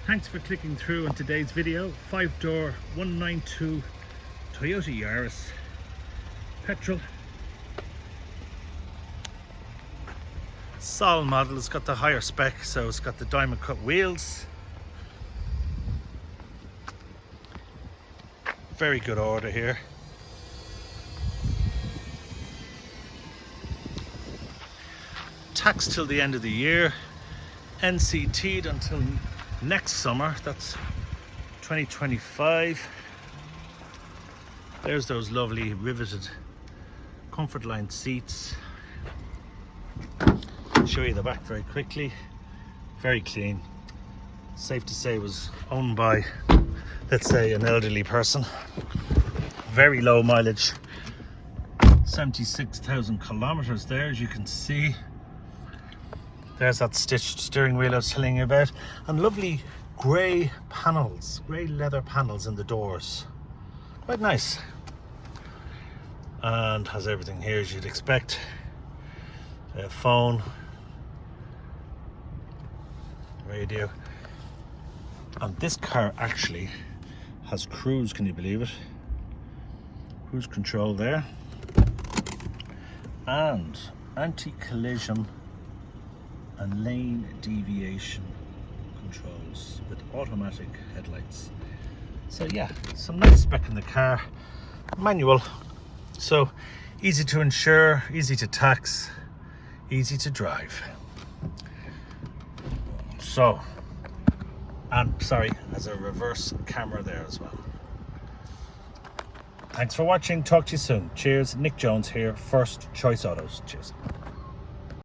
Thanks for clicking through on today's video. 5-door 192 Toyota Yaris petrol. Sol model. It's got the higher spec, so it's got the diamond cut wheels. Very good order here. Tax till the end of the year. NCT'd until next summer, that's 2025. There's those lovely riveted comfort line seats. I'll show you the back very quickly. Very clean. Safe to say it was owned by, let's say, an elderly person. Very low mileage, 76,000 kilometers there, as you can see. There's that stitched steering wheel I was telling you about, and lovely grey panels, grey leather panels in the doors. Quite nice. And has everything here as you'd expect. A phone, radio. And this car actually has cruise, can you believe it? Cruise control there. And anti-collision and lane deviation controls with automatic headlights. So yeah, some nice spec in the car. Manual, so easy to insure, easy to tax, easy to drive. So, and sorry, has a reverse camera there as well. Thanks for watching. Talk to you soon. Cheers. Nick Jones here, First Choice Autos. Cheers.